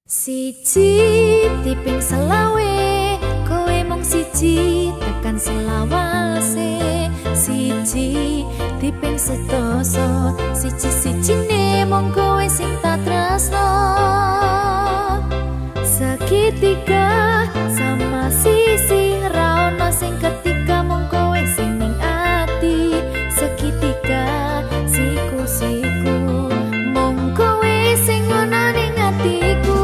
Siji tiping selawe, kowe mung siji tekan selawase. Siji tiping sedasa, siji-sijine mung kowe sing tak tresno. Seketika sama sisi ra ono sing ketika mung kowe sing ning ati. Seketika siku-siku mung kowe sing ono ning atiku.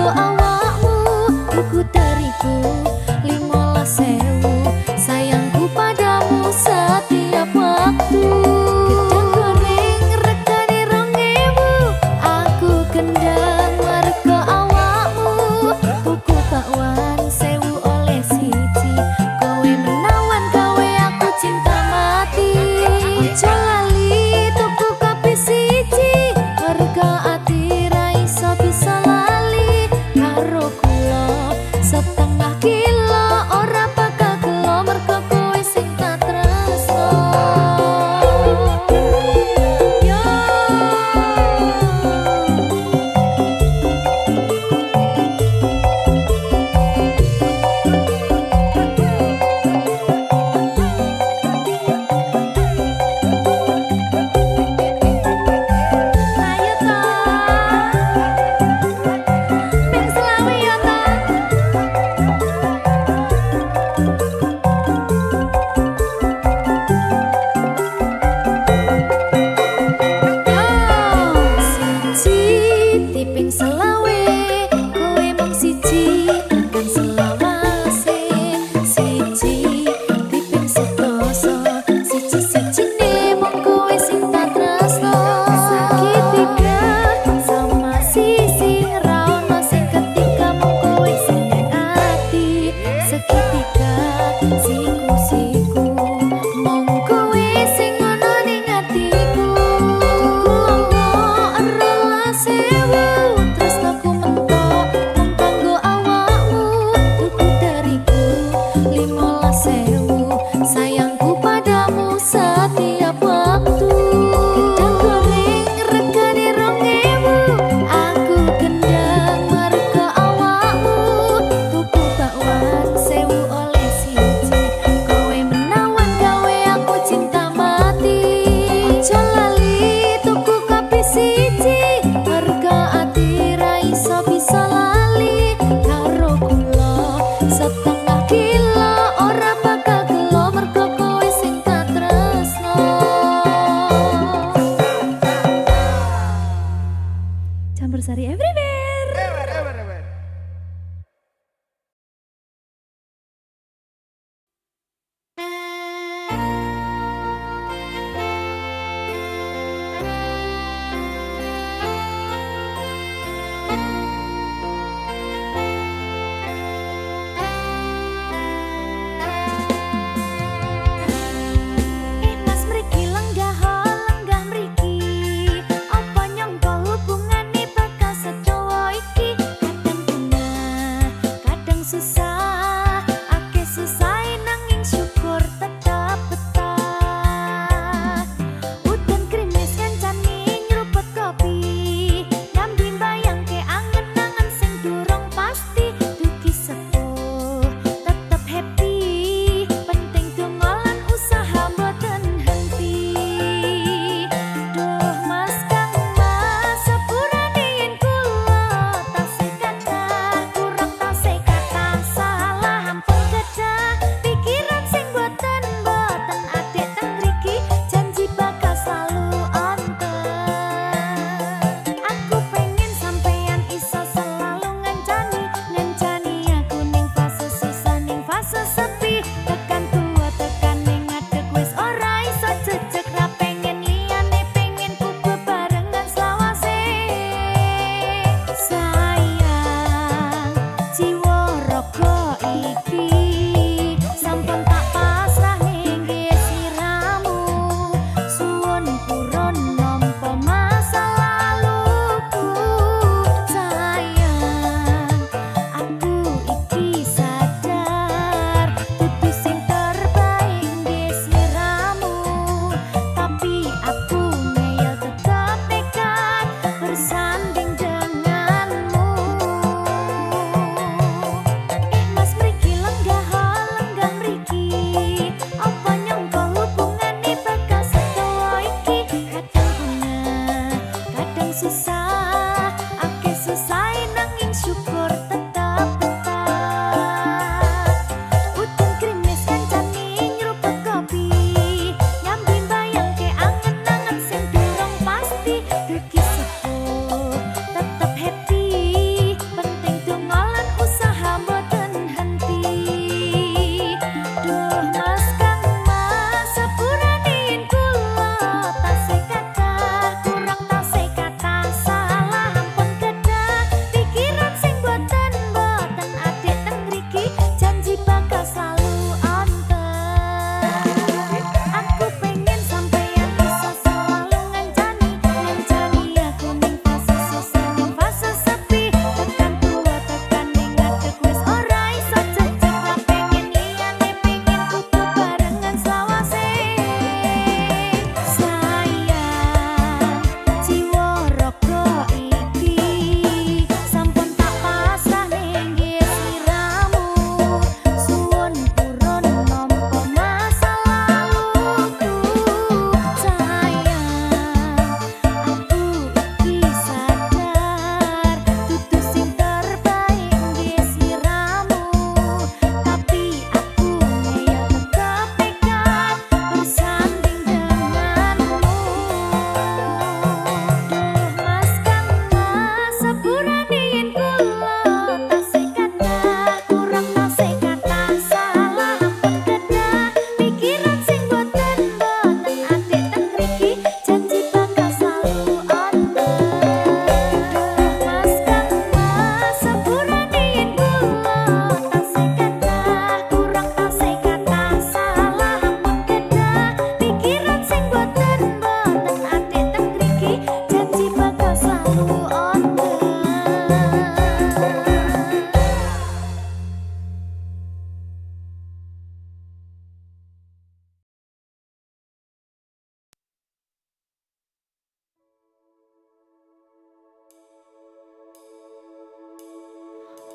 Awakmu, tuku dariku 15.000. seketika siku-siku mung kowe sing ana ning atiku tuku rolas sewu tresnaku mentok mung kanggo awakmu tuku dariku 15.000 sayangku padamu setiap waktu gedang goreng regane 2.000 aku gendang merga awakmu tuku bakwan sewu oleh siji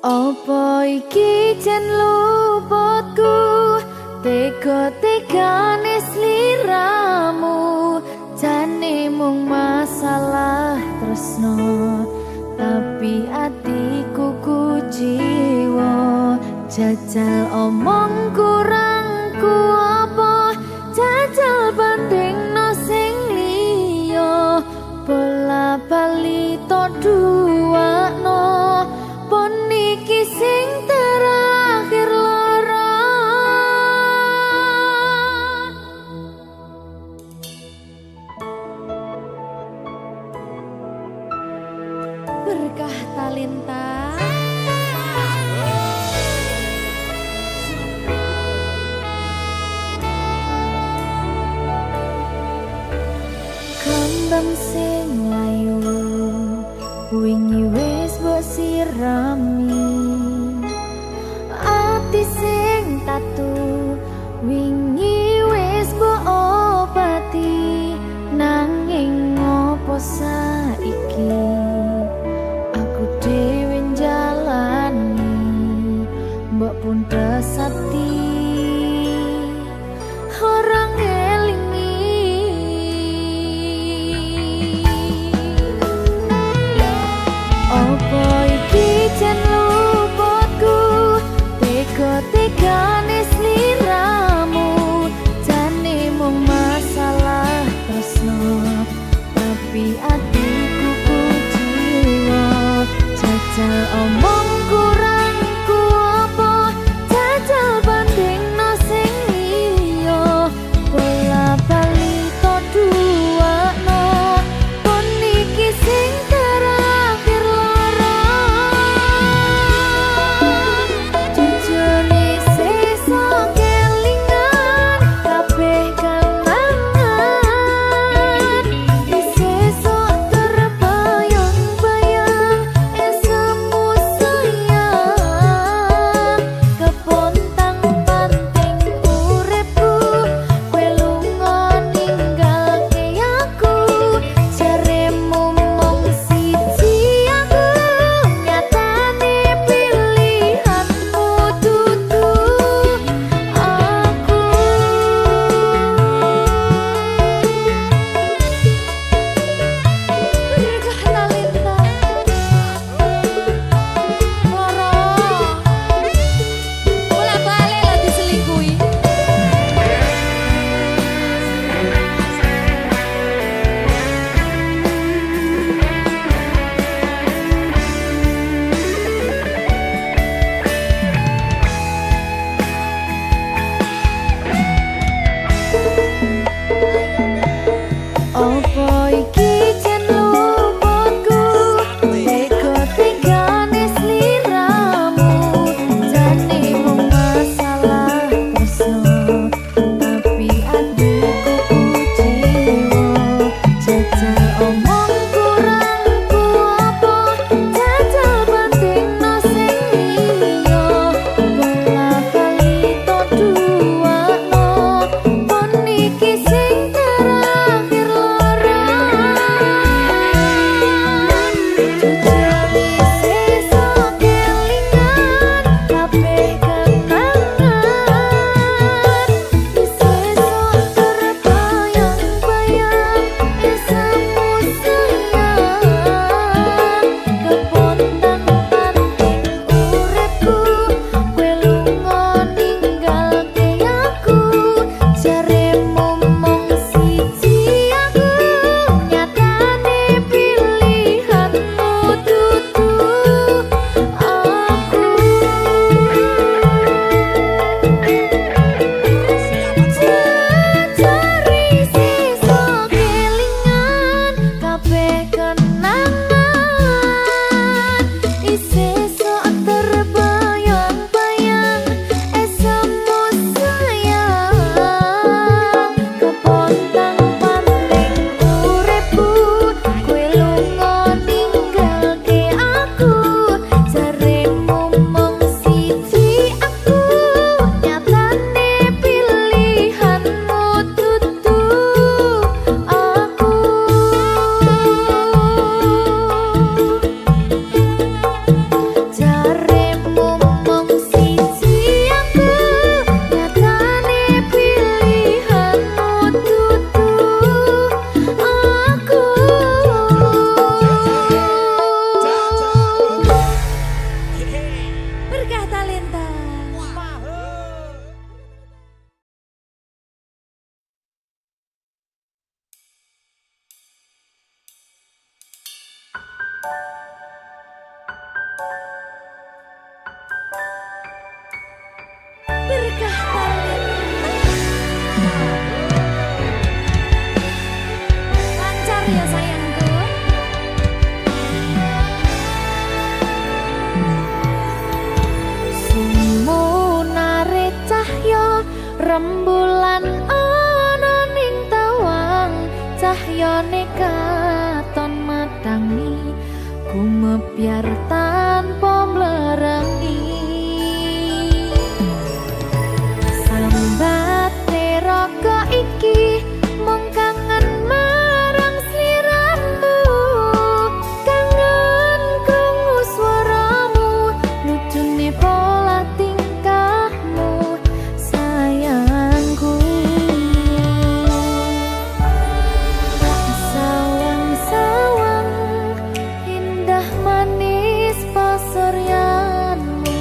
Apa iki jan luputku, tega-tegane sliramu, jane mung masalah tresno, tapi atiku kuciwa. Jajal omong kurangku apa, jajal bandingno sing liya, bola bali to duwakno, pon iki sing terakhir lara. Berkah talenta. Kembang sing layu wingi wis mbok sirami, ati sing tatu wingi wis mbok obati, nanging ngopo saiki aku dhewe njalani mbok pun desati orang elingi. Apa iki jan luputku, tega-tegane sliramu, jane mung masalah tresno, tapi atiku kuciwa. Jajal omong kurangku apa, jajal bandingno sing liya, bola bali to duwakno, pon iki sing terakhir lara. Jujur ni sesok cahya rembulan ana ning tawang cahyane katon matangi gumebyar tanpa mlerengi sambat raga iki mung kangen marang sliramu kangen krungu swaramu lucune pola tingkahmu sayangku sawang-sawang indah manis pasuryanmu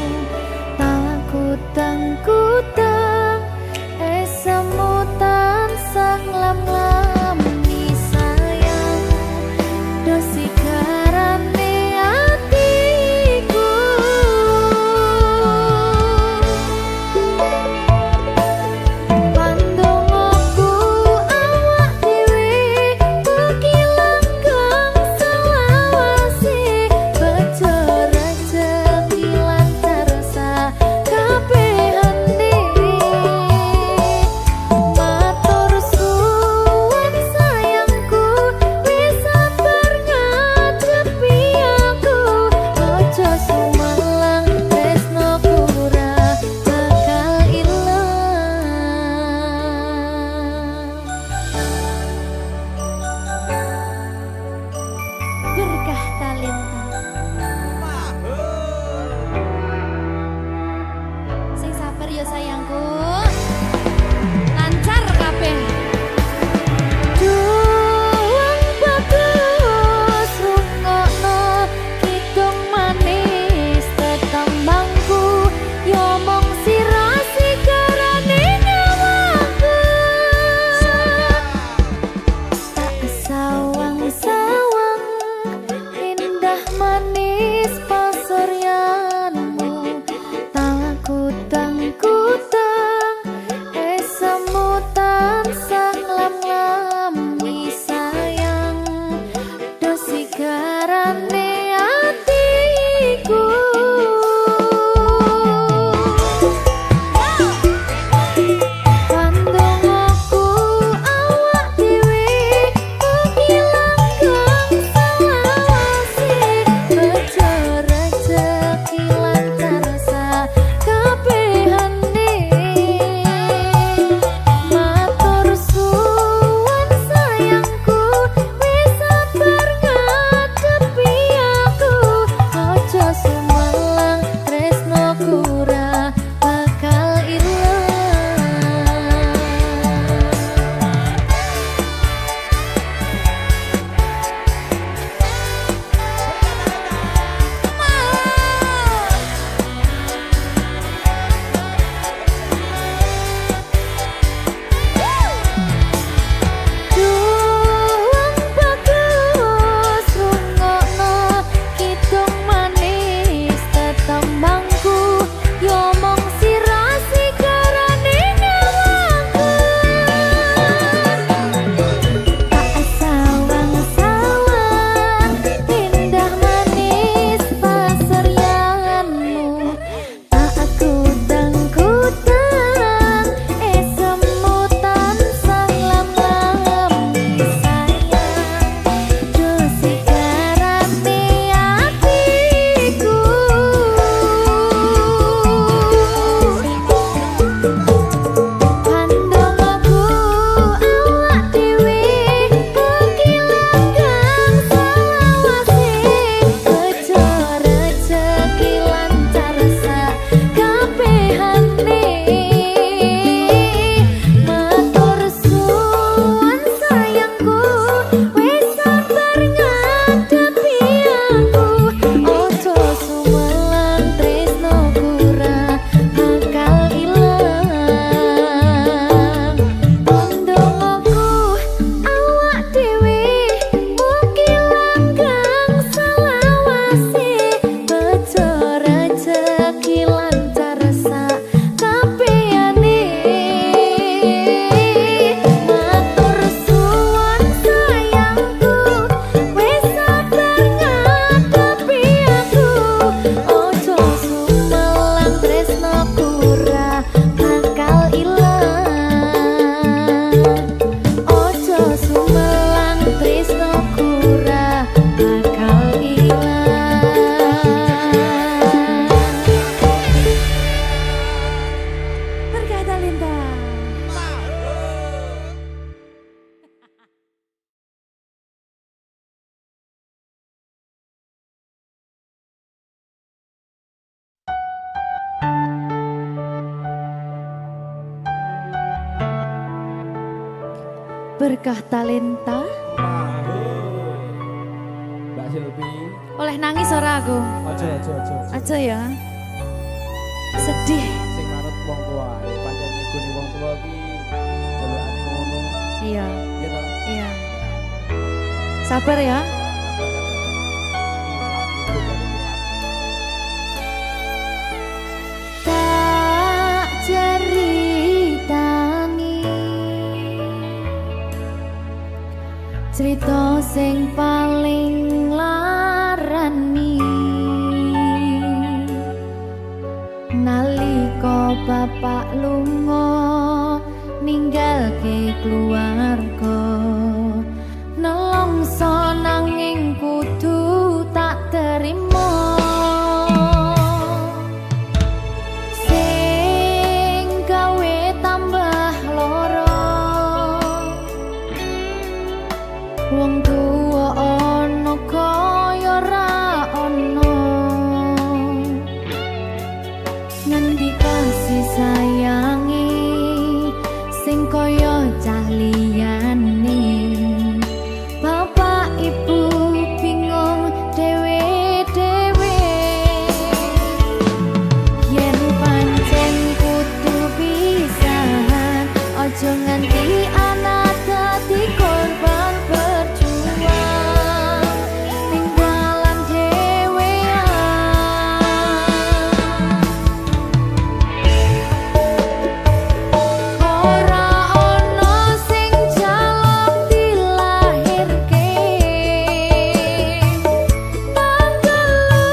Berkah talenta. Mbak Silvi. Oleh nangis ora aku? Aja ya. Sedih. Sing manut wong tua, pancen ngikuni wong tua ki jelekane ngono. Iya. Iya toh? Iya. Sabar ya. Tak ceritani cerita sing paling larani nalika bapak lunga ninggalke keluarga nelongso nanging kudu tak terima sing gawe tambah loro wong tuwa ana kaya ra ana ngendi kasih sayangi sing kaya cah liyane bapak ibu bingung dewe-dewe yen pancen kudu pisahan aja nganti anak dadi korban berjuang ning dalan ora ana sing jaluk dilahirke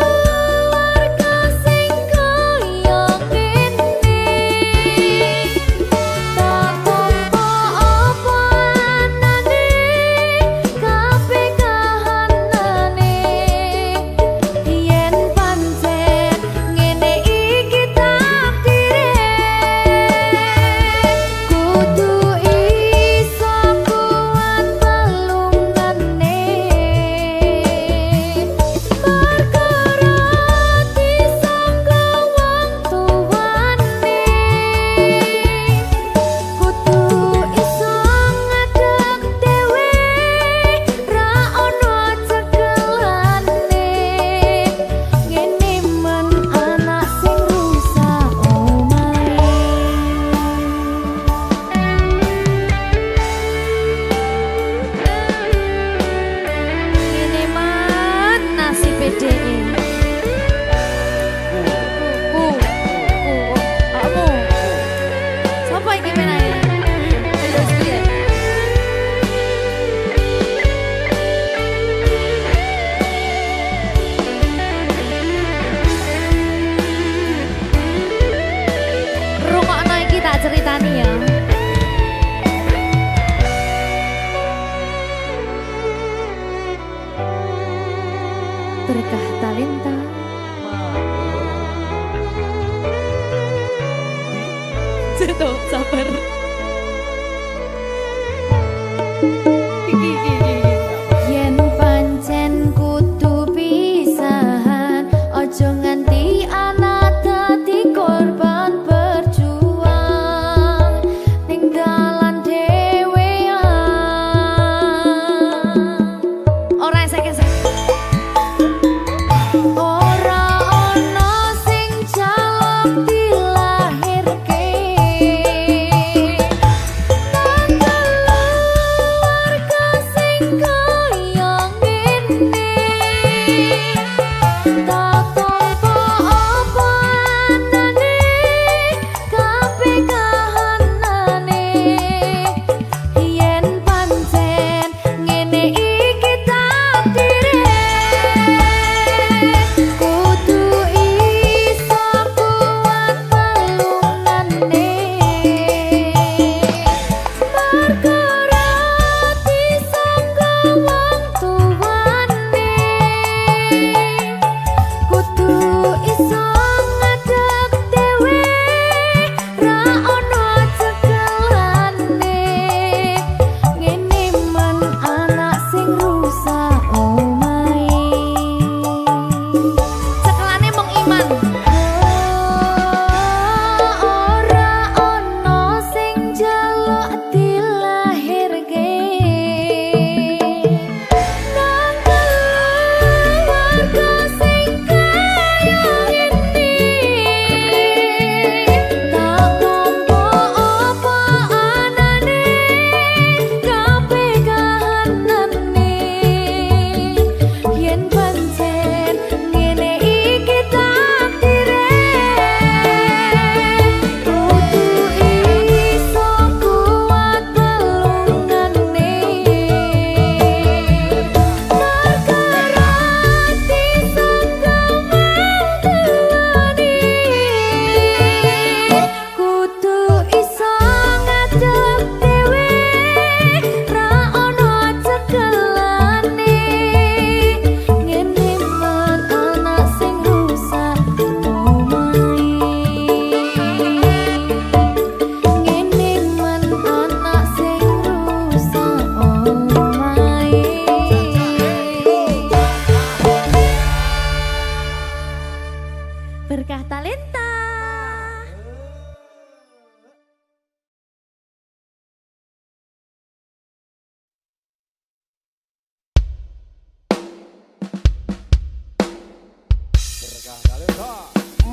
keluarga sing kaya ngene tak apa anane kabeh kahanane yen pancen ngene iki takdire kudu iso kuat balungane perkara disangka wong tuwane kudu iso ngadeg dhewe ra ono cekelane ngene men anak sing rusak omahe ngene men nasib dhewe kamu sapa iki menae ayo piye rungokno iki tak ceritani ya berkah talenta Ceto, sabar. Yen pancen kudu pisahan, ojo nganti anak dadi korban berjuang ning dalan dhewean. Ora esek-esek. Ora ono sing jaluk dilahirke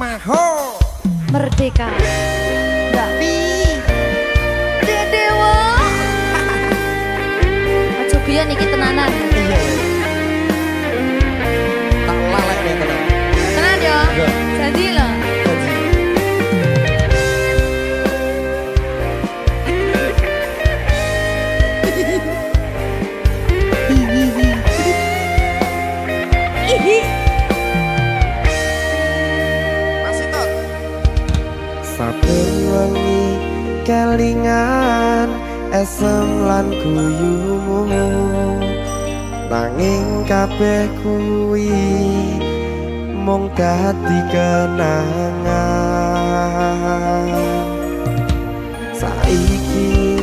Maho Merdeka. Mbak Pi. Dewa. Aja biyen iki tenanan. iya tak lalek ya tenan Tenan yo. Iya. Jadi lho. masih tot saben wengi kelingan esem lan guyumu nanging kabeh kuwi mung dadi kenangan saiki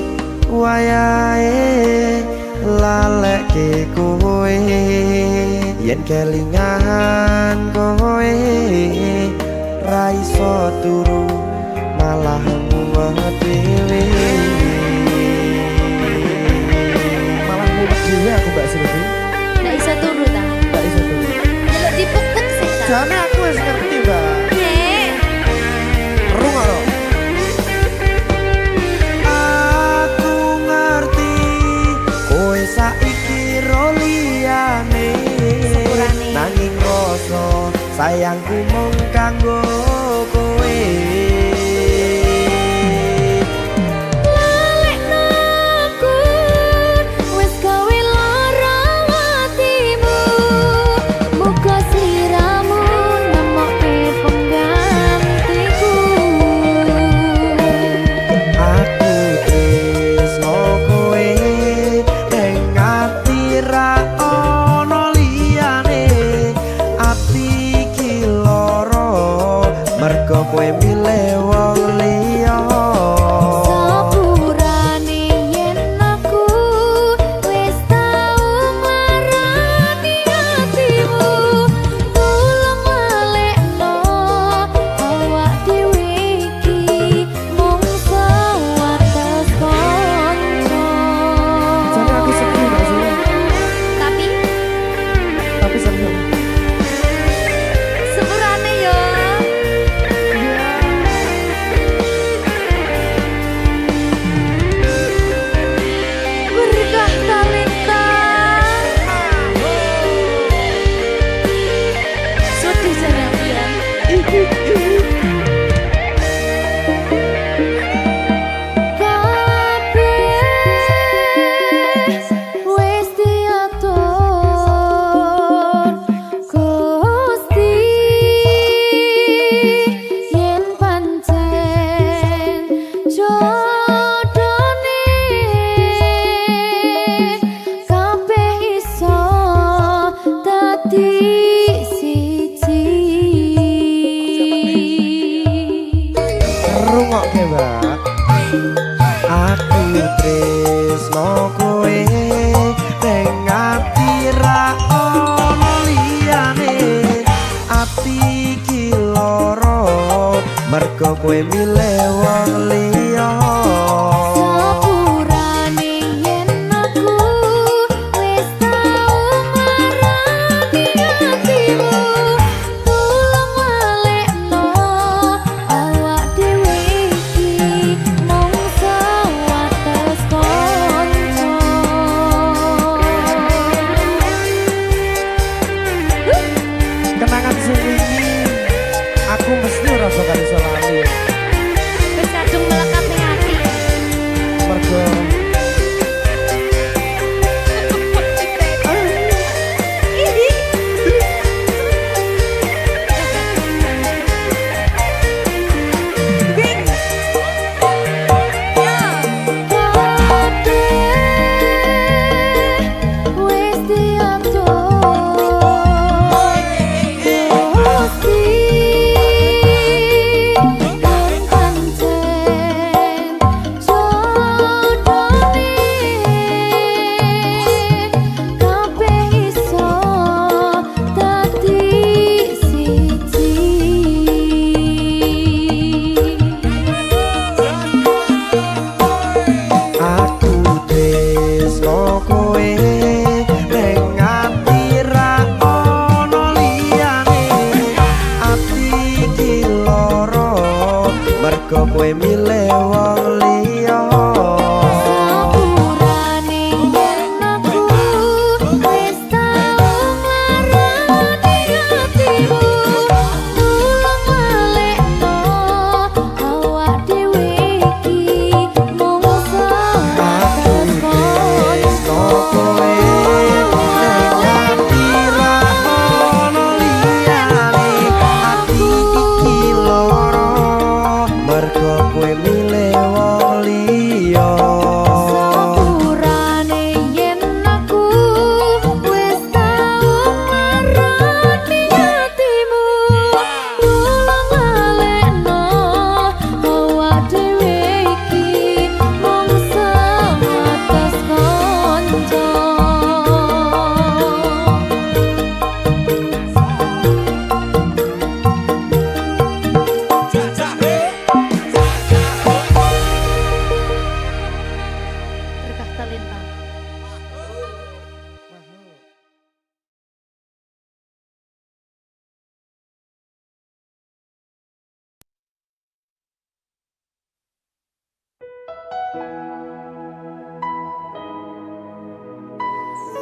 wayahe lalekke kowe yen kelingan kowe ra iso turu malah mumet dhewe malah mumet dhewe aku Mbak Silvi Nggak bisa turu ta. gak iso turu Delok dipukuk sih ta. jane aku wis ngerti Mbak Ye. rungokno aku ngerti kowe saiki ro liyane Sepurane. nanging rasa sayangku mung kanggo kowe Lalekno aku wis gawe lara atimu. Muga sliramu nemokke penggantiku. aku tresno kowe ning ati ra ono liyane ati iki lara mergo kowe milih wong liya Sepurane yen aku wis tau marani atimu. Tulung malekno awak dhewe iki mung sewates kanca. jane aku sedih Mbak Silvi Tapi tapi seneng sepurane yo. Berkah talenta. Sedih jane aku ya. Kabeh wis diatur Gusti yen pancen jodone kabeh iso dadi siji. rungokke Mbak aku tresno kowe ning ati ra ono liyane ati iki lara mergo kowe milih wong liya Sepurane yen aku wis tau marani atimu. Tulung malekno awak dhewe iki mung sewates kanca. kenangan sing wingi aku mesti ora bakal iso lali Wis kadung melek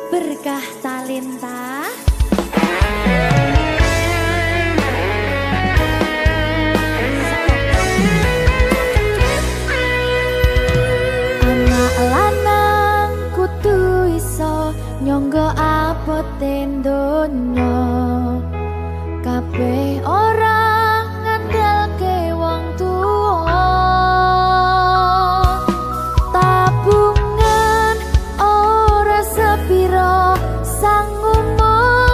berkah talenta. Anak lanang kudu iso nyangga abote donya. Kabeh ora ngandalke wong tuwa. Tabungan ora sepiro sang umur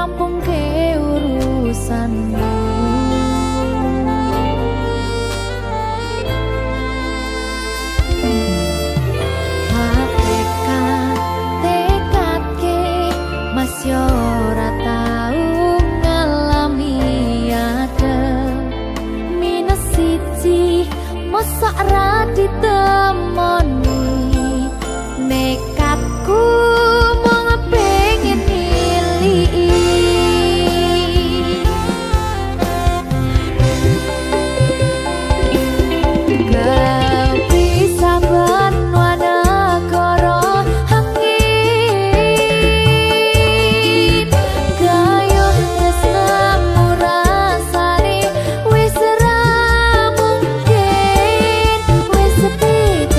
rampung ke urusanmu. Hakikat tekad ke mas yo ora tau ngalami adem minus siji mosok ra ditemoni nekatku mung pengen nilii kepisahan wanagara angin gayuh tresnamu rasane wis ra mungkin wis sepi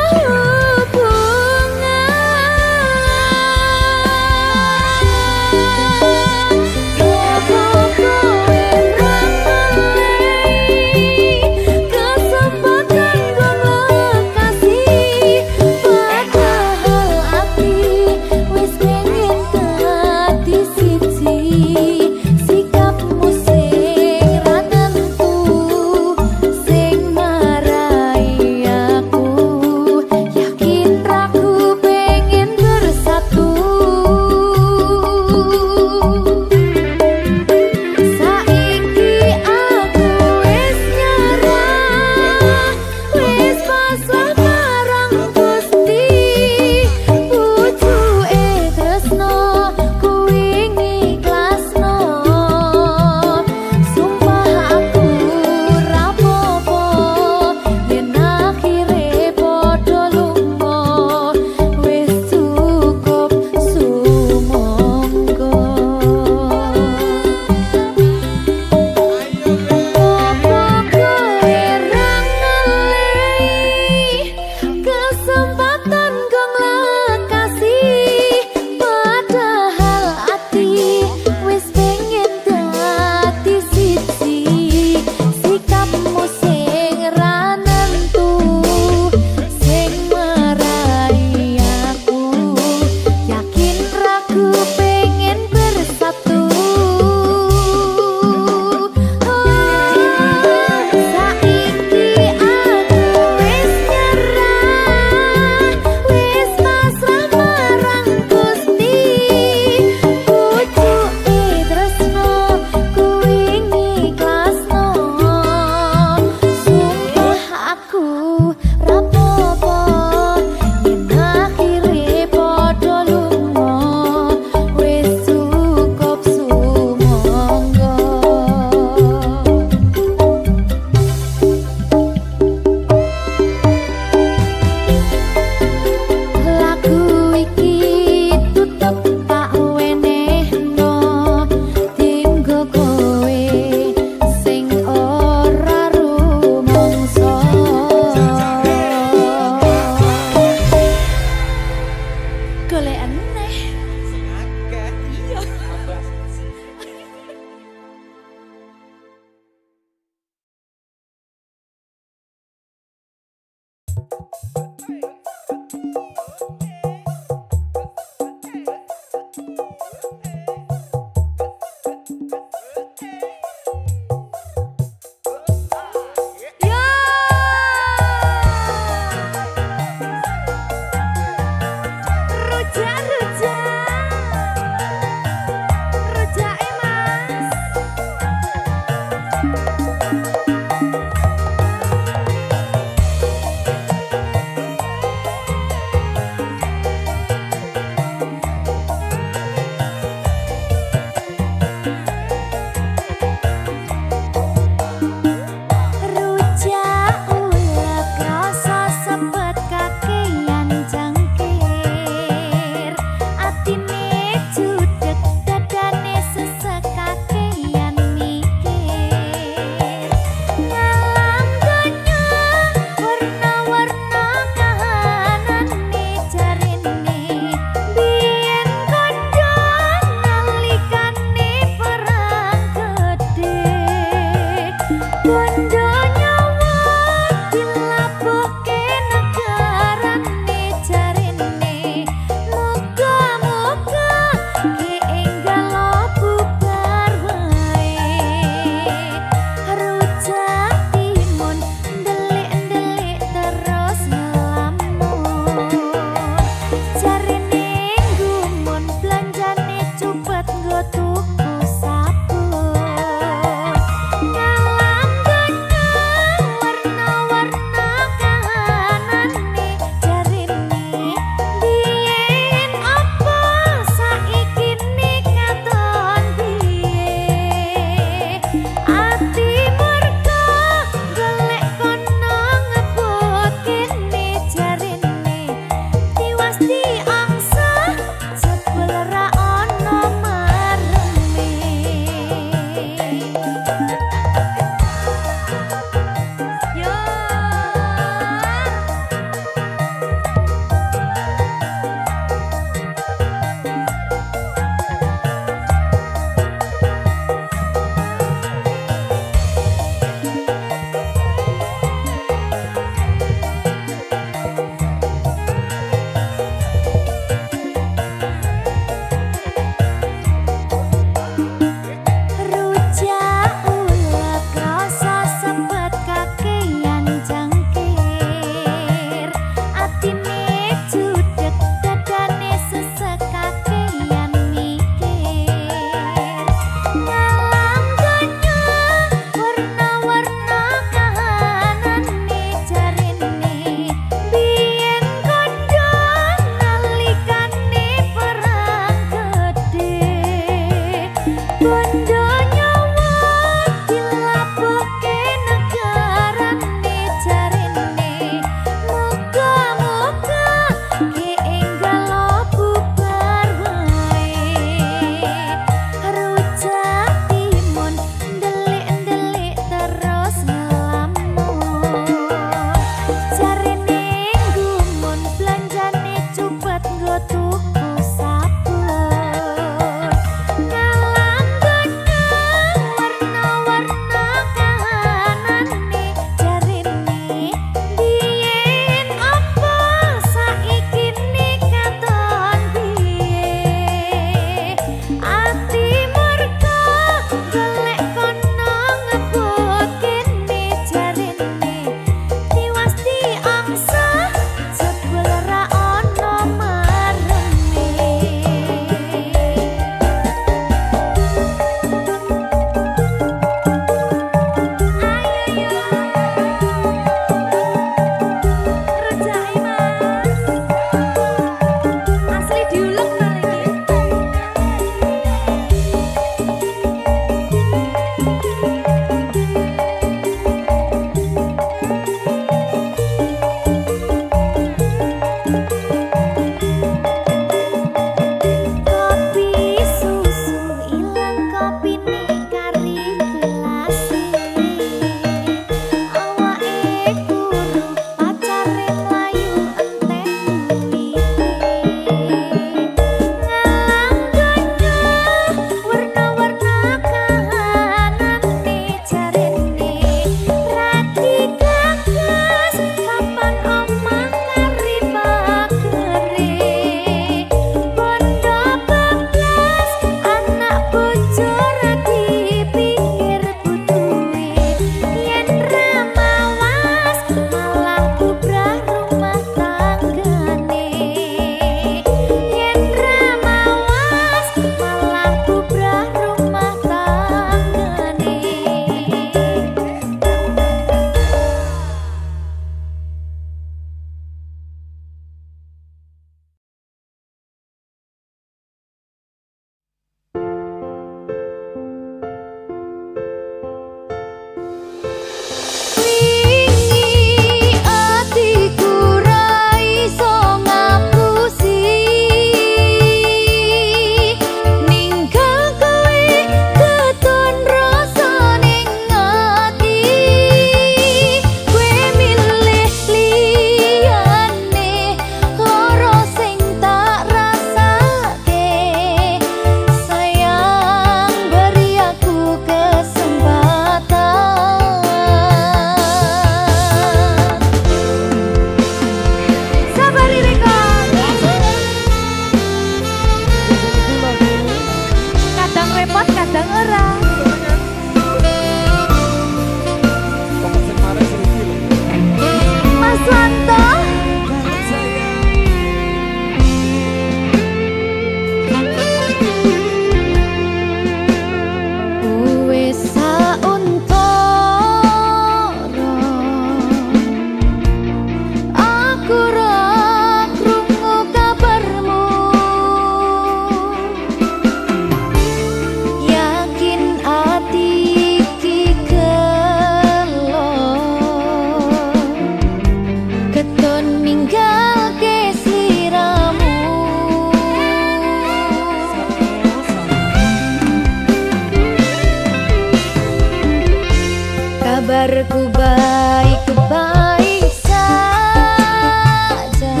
kabarku baik-baik saja.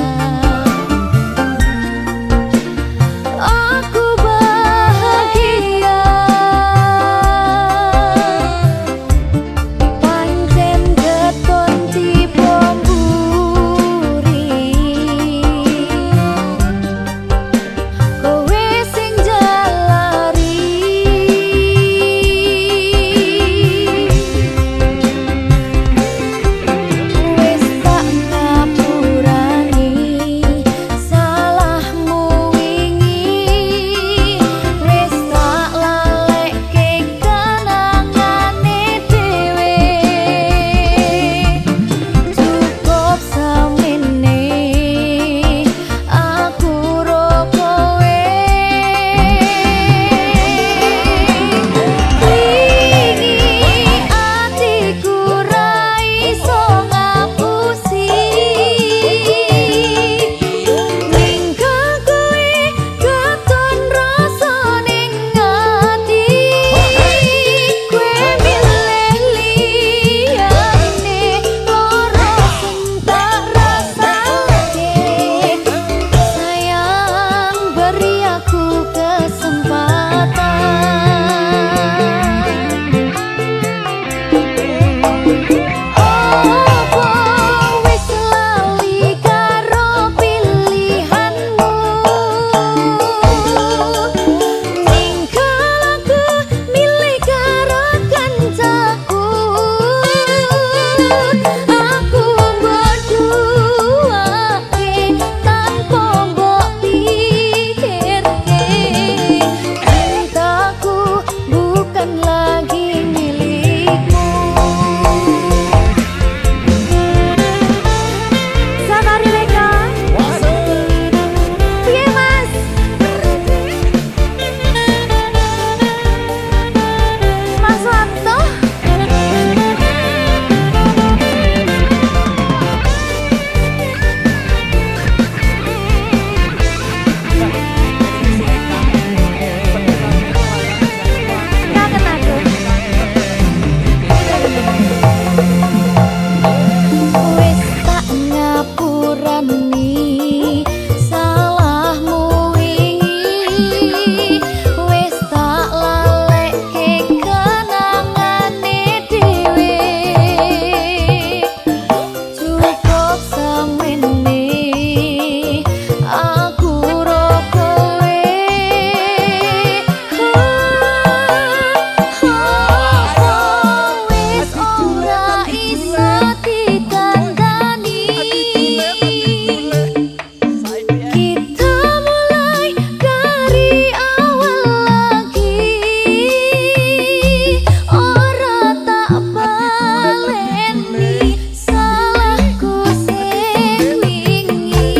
Aku bahagia, pancen keton tiba mburi, kowe sing jalari. Wis tak ngapurani salahmu wingi, wis tak lalekke kenangane dhewe. Cukup samene aku ro kowe. Wingi atiku ra iso ngapusi, ninggal kowe katon rasa ning ati. Kowe milih liyane lara sing tak rasake. Sayang, beri aku kesempatan. Opo wis lali karo pilihanmu, ninggal aku milih karo kancaku. Aku berduake tanpa mbok pikirke, cintaku bukan lagi milikmu. Safari Leka, piye Mas? Mas Wanto? Kangen aku. Wis tak ngapurani salahmu wingi, wis tak lalekke kenangane dhewe. Cukup samene aku ro kowe. Wis ora iso dikandani, kita mulai dari awal lagi. Ora tak baleni salahku sing wingi,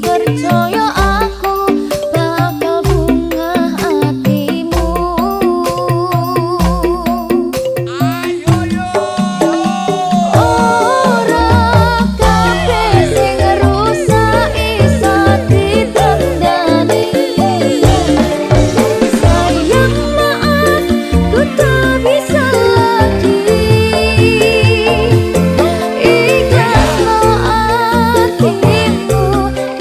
percaya aku bakal bungah hatimu. Ora kabeh sing rusak iso ditendani. Sayang, maaf, ku tak bisa lagi. Ikhlasno atimu,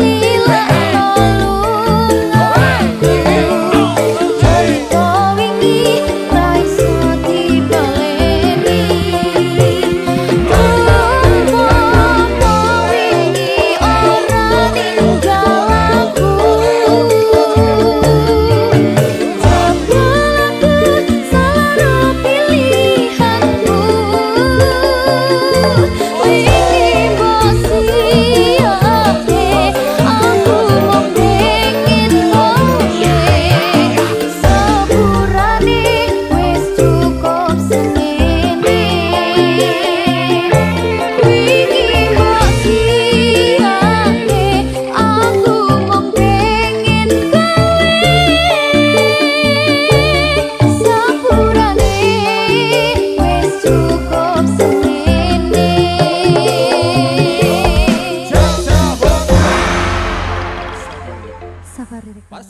ilahno lungaku. Cerita wingi ra iso dibaleni. Apa wingi ora ninggal aku. Jebul aku salah pilihanmu. Wingi mbok siapke, aku mung pengen kowe. Sepurane wis cukup semene. Wingi mbok siapke, aku mung pengen kowe. Sepurane wis cukup semene. Safari Leka.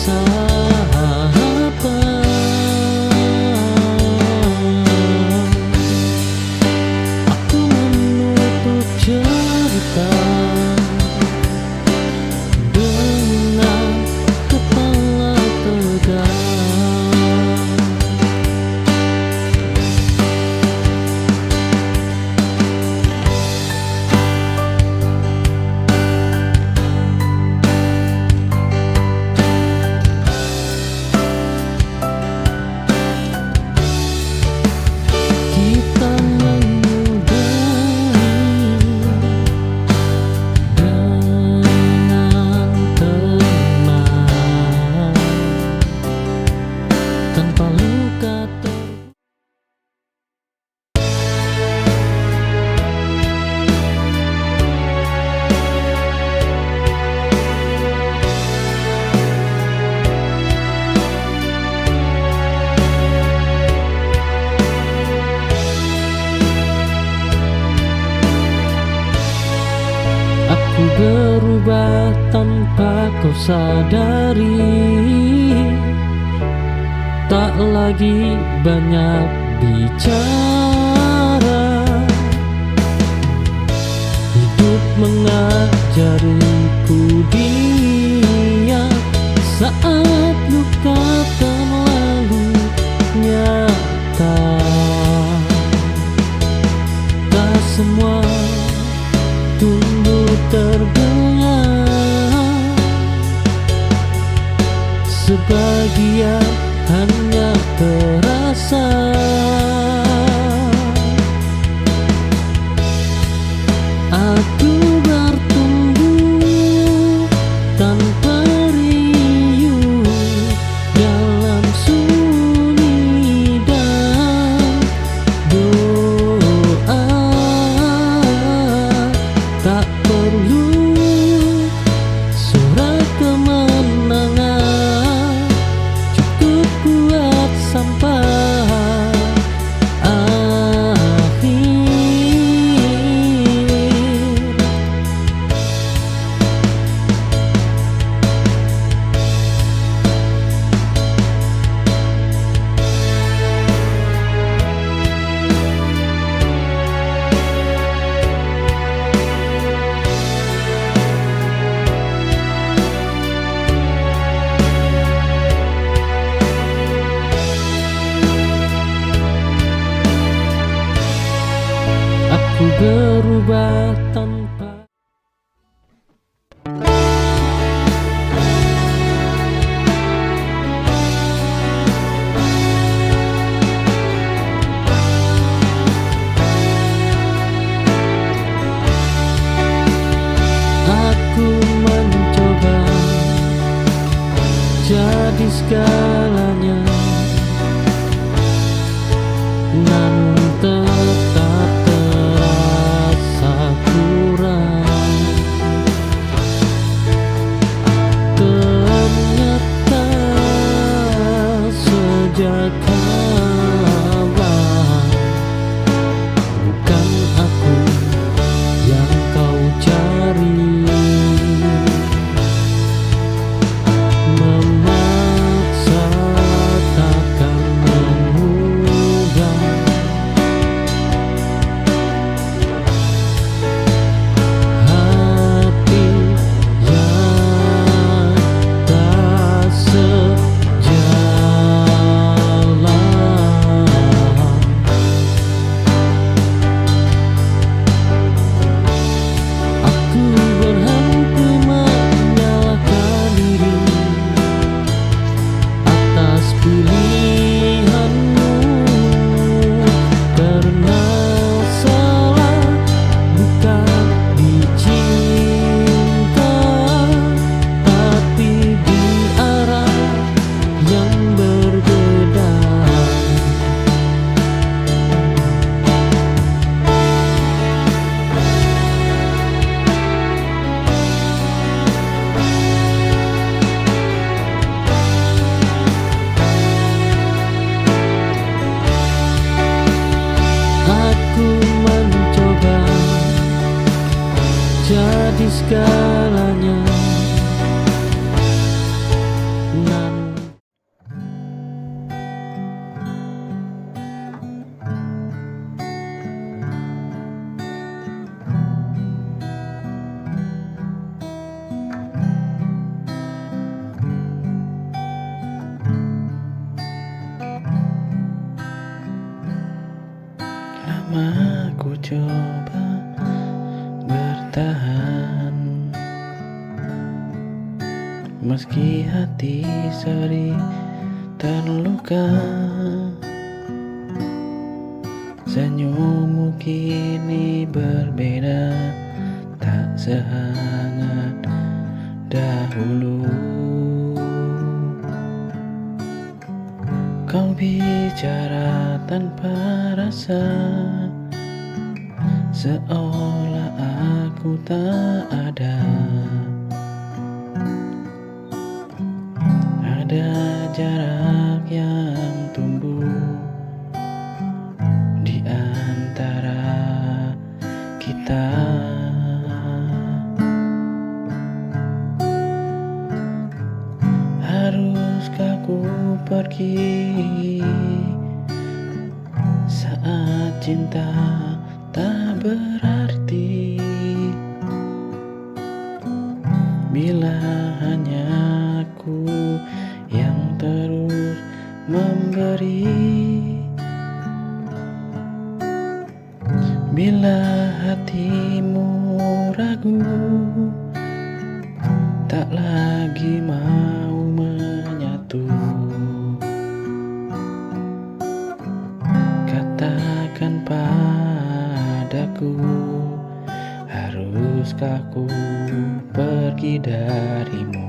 sahabat. Aku menutup cerita dengan kepala tegak. Kita menyudahi dengan tenang tanpa luka Aku berubah tanpa kau sadari, tak lagi banyak bicara. Hidup mengajariku diam saat luka terlalu nyata. Tak semua tumbuh terbenam, sebagian hanya terasa. Aku bertumbuh tanpa riuh dalam sunyi dan doa. Tak perlu surat kemenangan, cukup kuat sampai akhir. Aku berubah tanpa aku mencoba jadi segalanya, namun tetap terasa kurang. Ternyata sejak awal bukan aku yang kau cari. Memaksa takkan mengubah hati yang tak sejalan. Aku berhenti menyalahkan diri atas pilihanmu, karena salah bukan dicinta, tapi di arah yang berbeda. Aku mencoba jadi segalanya, lama ku coba bertahan, meski hati sering terluka. Senyummu kini berbeda, tak sehangat dahulu. Kau bicara tanpa rasa, seolah aku tak ada. Ada jarak yang tumbuh di antara kita. Haruskah ku pergi saat cinta tak berarti, bila hanya aku yang terus memberi? Bila hatimu ragu, tak lagi mau menyatu, katakan padaku, haruskah ku pergi darimu?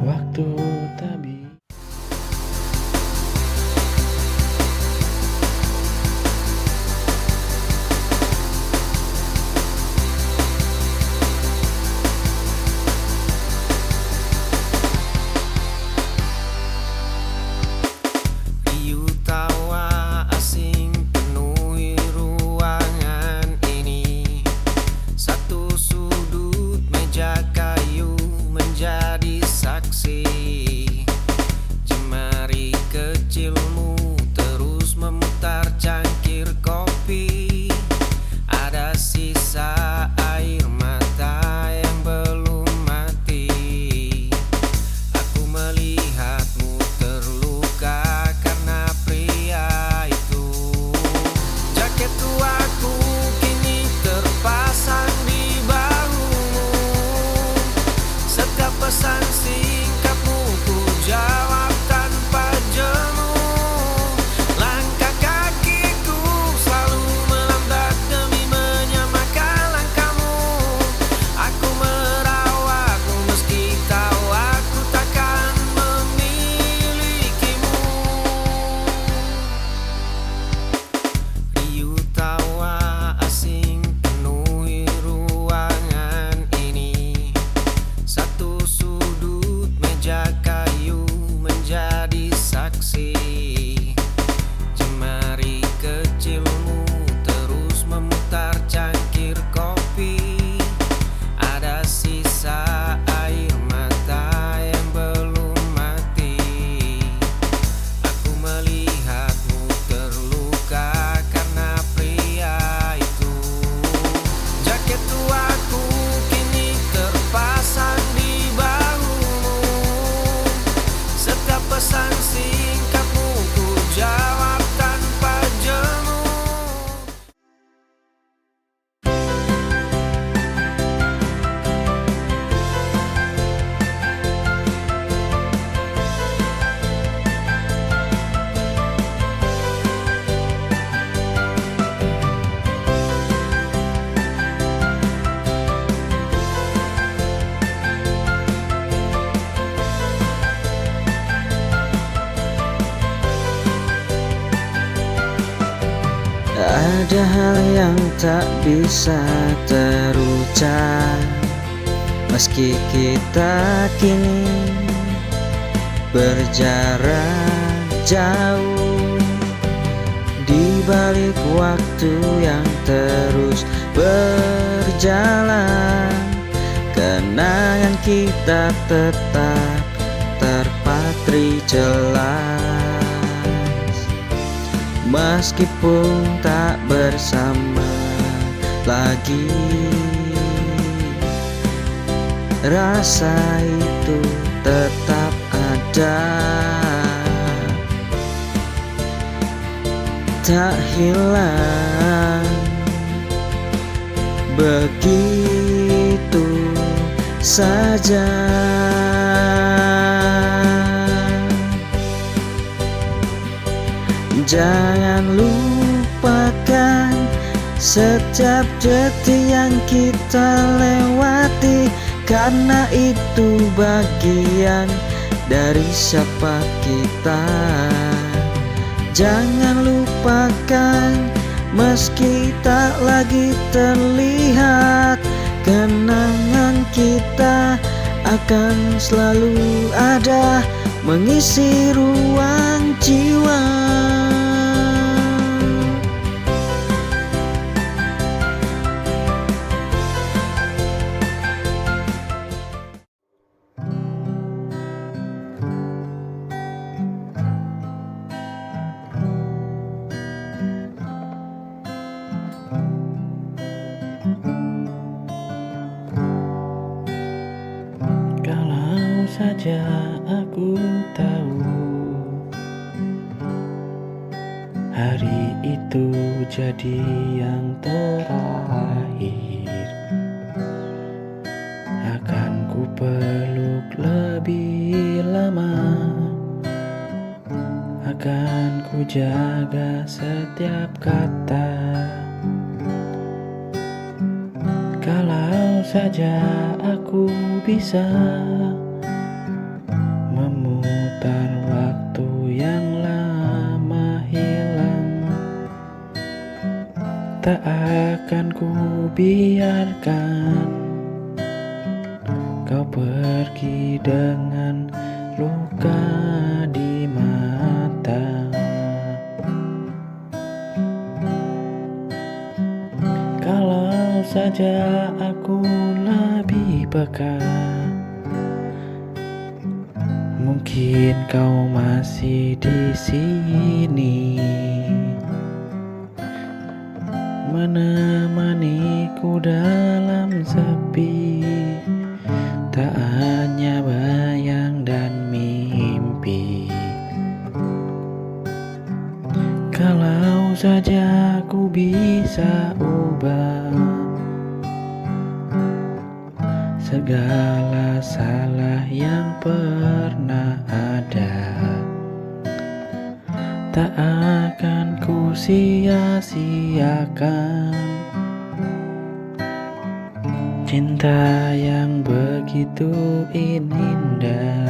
Waktu tak bisa. Pesan singkatmu ku jawab tanpa jemu. Langkah kakiku selalu melambat demi menyamakan langkahmu. Aku merawatmu meski tahu aku takkan memilikimu. Riuh tawa asing penuhi ruangan ini. Satu sudut meja kayu menjadi saksi. Jemari kecilmu terus memutar cangkir kopi. Ada sisa air mata yang belum mati. Aku melihatmu terluka karena pria itu. Jaket tuaku kini terpasang di bahumu. Setiap pesan singkatmu ku jawab tanpa jemu. Ada hal yang tak bisa terucap, meski kita kini berjarak jauh. Di balik waktu yang terus berjalan, kenangan kita tetap terpatri jelas. Meskipun tak bersama lagi, rasa itu tetap ada. ada, tak hilang begitu saja. Jangan lupakan setiap detik yang kita lewati, karena itu bagian dari siapa kita. Jangan lupakan meski tak lagi terlihat, kenangan kita akan selalu ada mengisi ruang jiwa. Kalau saja aku tahu hari itu jadi yang terakhir, akan ku peluk lebih lama, akan ku jaga setiap kata. Kalau saja aku bisa memutar waktu yang lama hilang, tak akan ku biarkan kau pergi dengan luka di mata. Kalau saja aku lebih peka, mungkin kau masih di sini, menemaniku dalam sepi, tak hanya bayang dan mimpi. Kalau saja aku bisa ubah segala salah yang pernah ada, tak akan ku sia-siakan cinta yang begitu indah.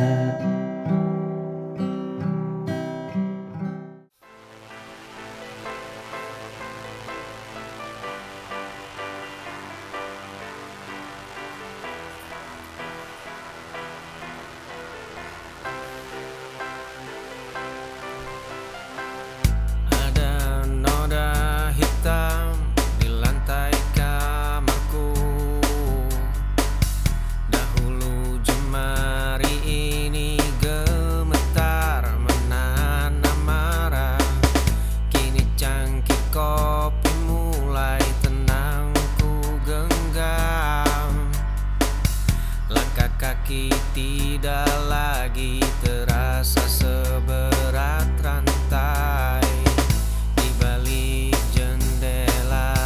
Kaki tidak lagi terasa seberat rantai. Di balik jendela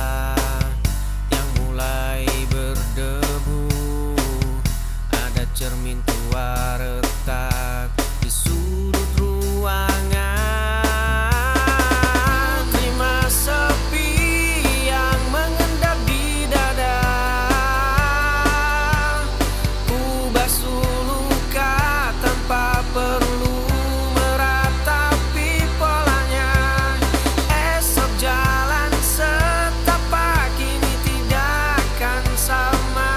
yang mulai berdebu, ada cermin tua retak di sudut ruangan. Terima sepi yang mengendap di dada, perlu meratapi polanya. Esok jalan setapak ini tidak akan sama.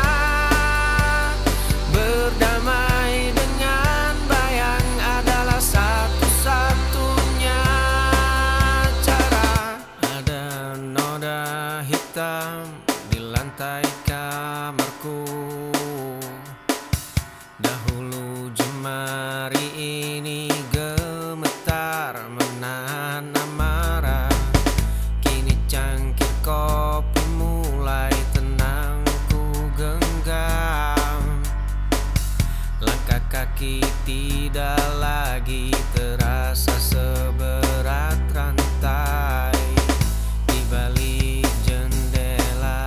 Berdamai dengan bayang adalah satu-satunya cara. Ada noda hitam di lantai kamarku. Dahulu jemari ini gemetar menahan amarah. Kini cangkir kopi mulai tenang ku genggam. Langkah kaki meski tidak lagi terasa seberat rantai di balik jendela.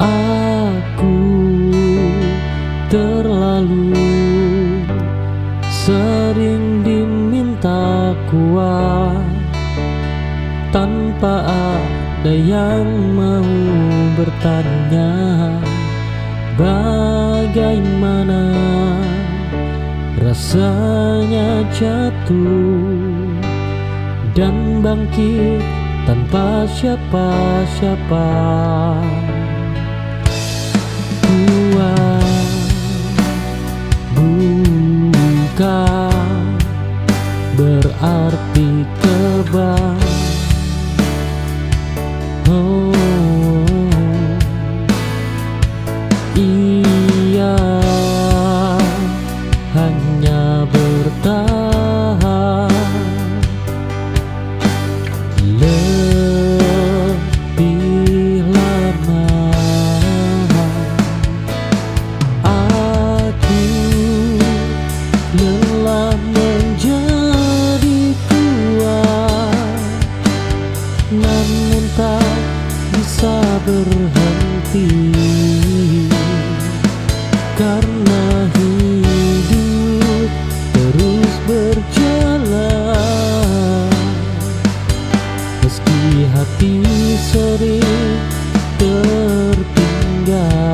Aku terlalu sering diminta kuat tanpa ada yang mau bertanya bagaimana rasanya jatuh dan bangkit tanpa siapa-siapa. Kuat bukan berarti kebal. Oh, ia hanya bertahan lebih lama. Aku lelah menjadi kuat, namun tak bisa berhenti karena hidup terus berjalan meski hati sering tertinggal.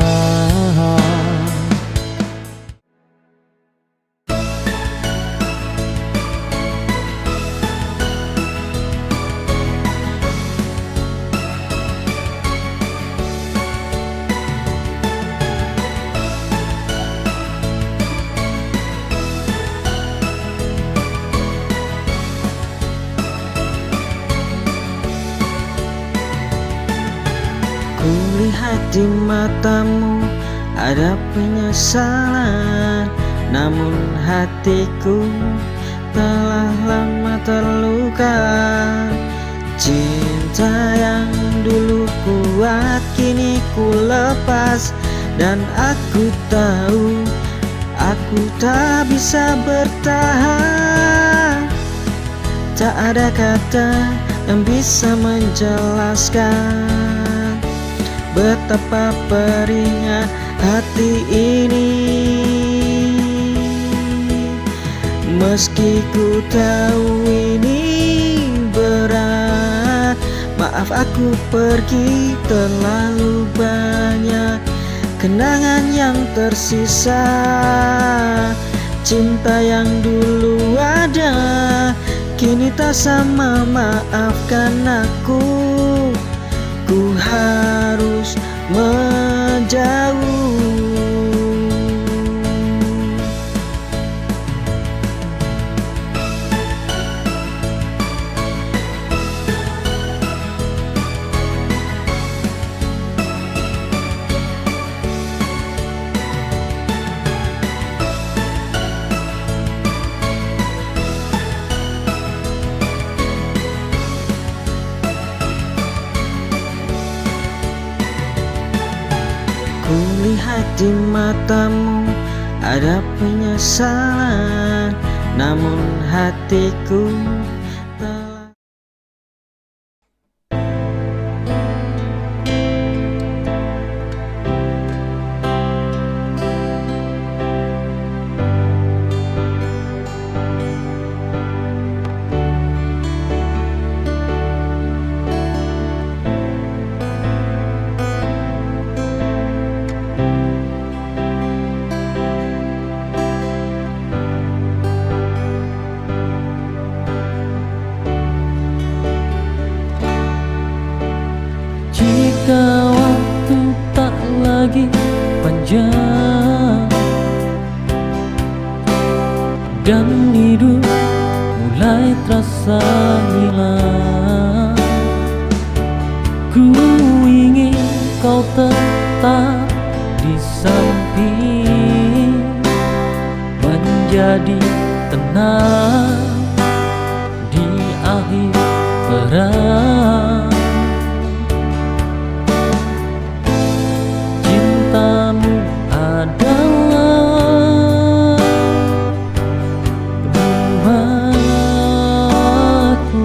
Kulihat di matamu ada penyesalan, namun hatiku telah lama terluka. Cinta yang dulu kuat kini ku lepas, dan aku tahu aku tak bisa bertahan. Tak ada kata yang bisa menjelaskan betapa perihnya hati ini. Meski ku tahu ini berat, maaf aku pergi, terlalu banyak kenangan yang tersisa. Cinta yang dulu ada kini tak sama, maafkan aku. Ku harus menjauh. Kulihat di matamu ada penyesalan, namun hatiku telah. kau tetap di samping, menjadi tenang di akhir perang. Cintamu adalah rumahku,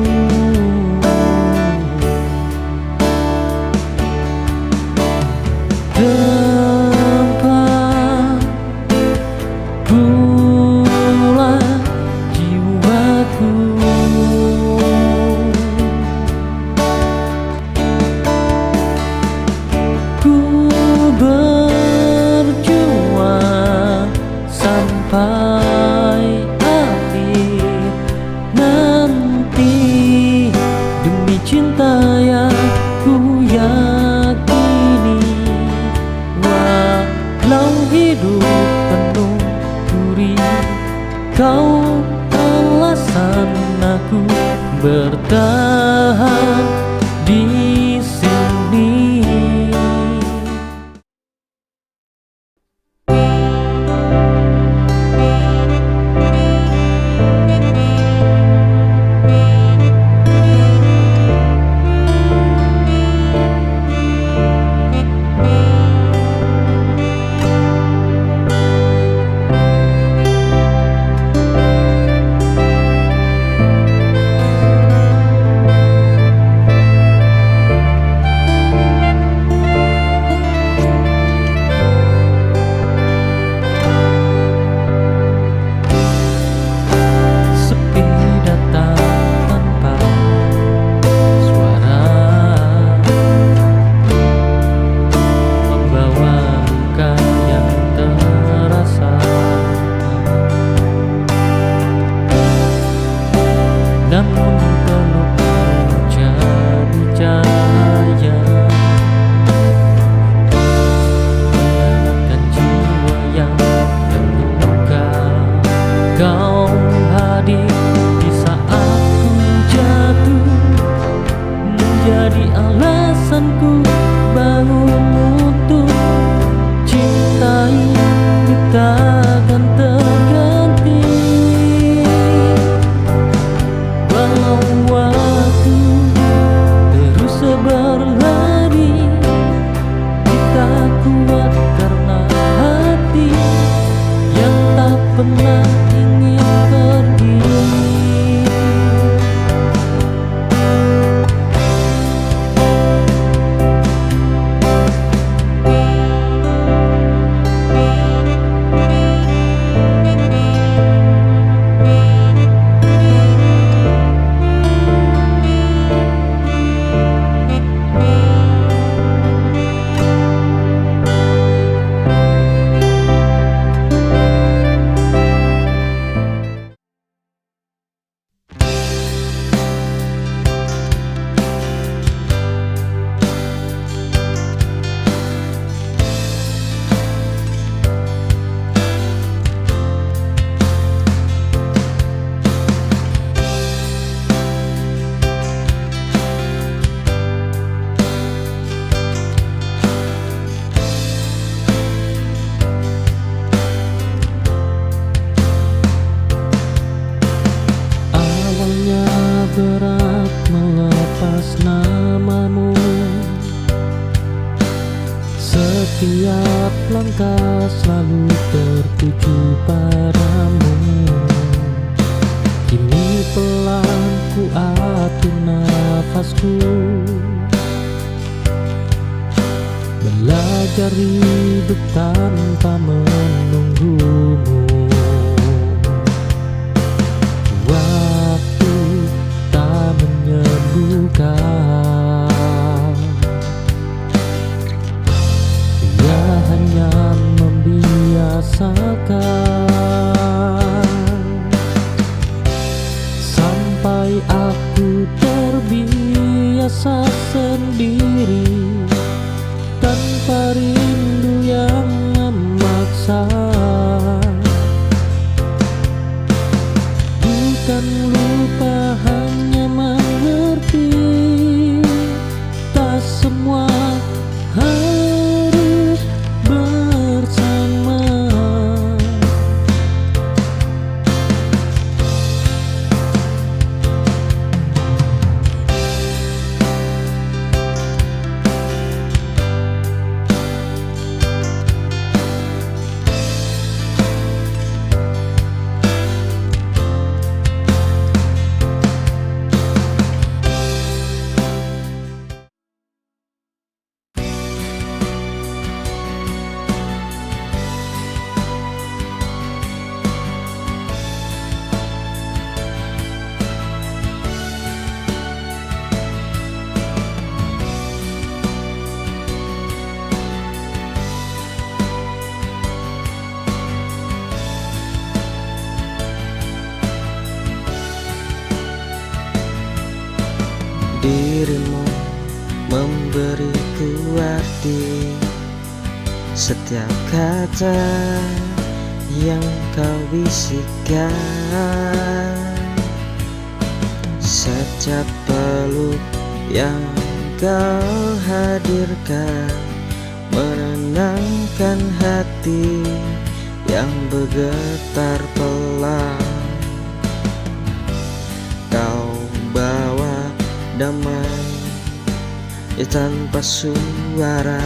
tempat pulang jiwaku. Ku berjuang sampai akhir nanti demi cinta yang ku yakini. Walau hidup penuh duri, kau alasan aku bertahan di sini. Namun pelukmu jadi cahaya, menenangkan jiwa yang terluka. Kau hadir di saat ku jatuh, menjadi alasanku bangun untuk cintai takkan terganti. Waktu terus berlari, kita kuat karena hati yang tak pernah ingin pergi. Berat melepas namamu, setiap langkah selalu tertuju padamu. Kini pelan ku atur nafasku, belajar hidup tanpa menunggumu. Dia hanya membiasakan sampai aku terbiasa sendiri tanpa rindu yang memaksa. Bukan lupa, hanya mengerti tak semua hal dirimu memberiku arti. Setiap kata yang kau bisikan, setiap peluk yang kau hadirkan, menenangkan hati yang bergetar pelan. Kau bawa damai tanpa suara,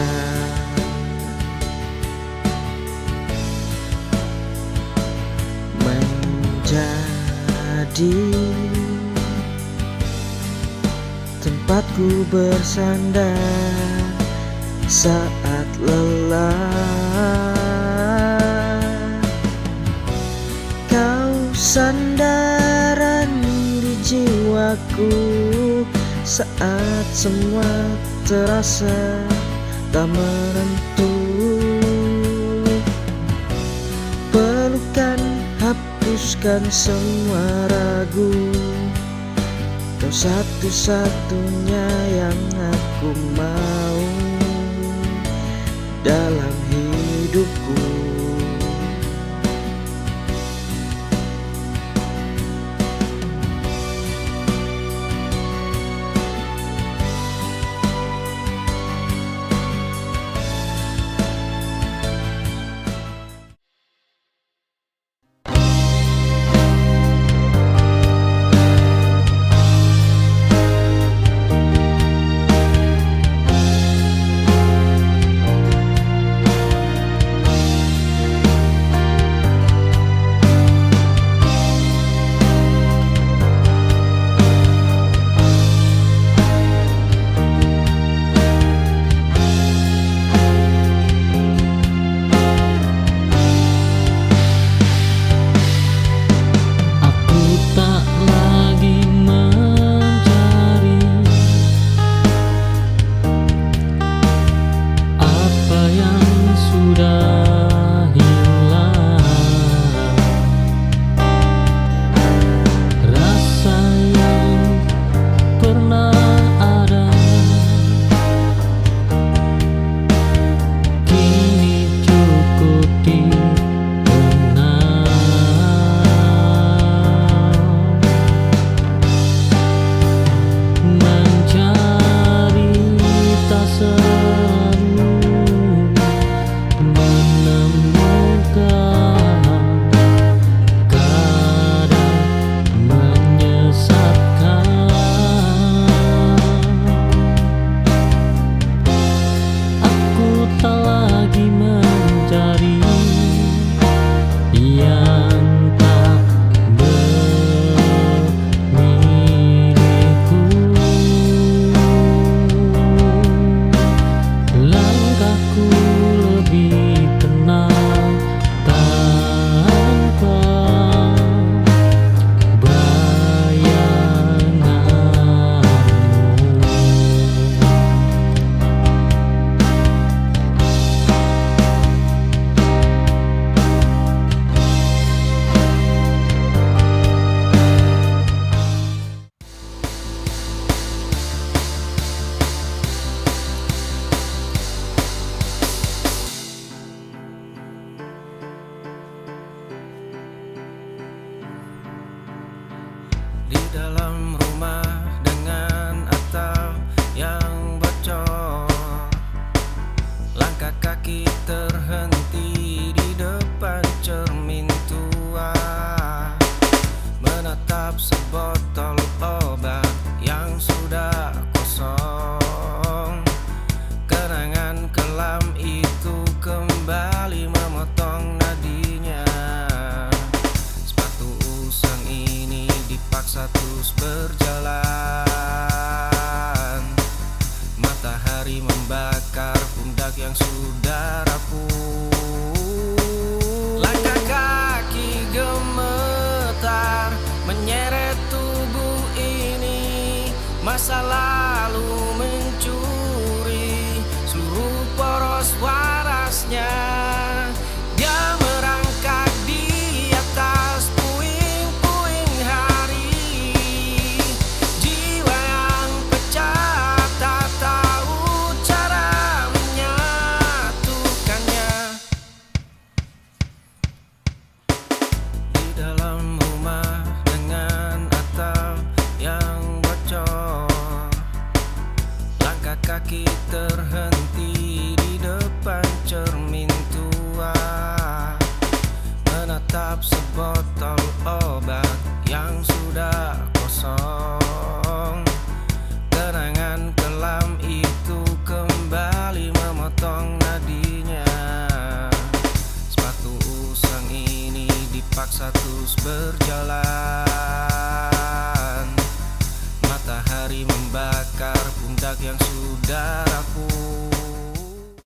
menjadi tempatku bersandar saat lelah. Kau sandaran di jiwaku saat semua terasa tak menentu. Pelukan hapuskan semua ragu, kau satu-satunya yang aku mau dalam hidupku. Di dalam rumah dengan atap yang bocor, langkah kaki terhenti di depan cermin tua, menatap sebotol obat yang sudah kosong. Kenangan kelam itu kembali memotong nadinya. Sepatu usang ini dipaksa terus berjalan. Matahari membakar pundak yang sudah rapuh. Langkah kaki gemetar menyeret tubuh ini. Masa lalu mencuri seluruh poros warasnya. Dia merangkak di atas puing-puing hari. Jiwa yang pecah kaki terhenti di depan cermin tua, menatap sebotol obat yang sudah kosong. Kenangan kelam itu kembali memotong nadinya. Sepatu usang ini dipaksa terus berjalan. Matahari membakar pundak yang sudah rapuh.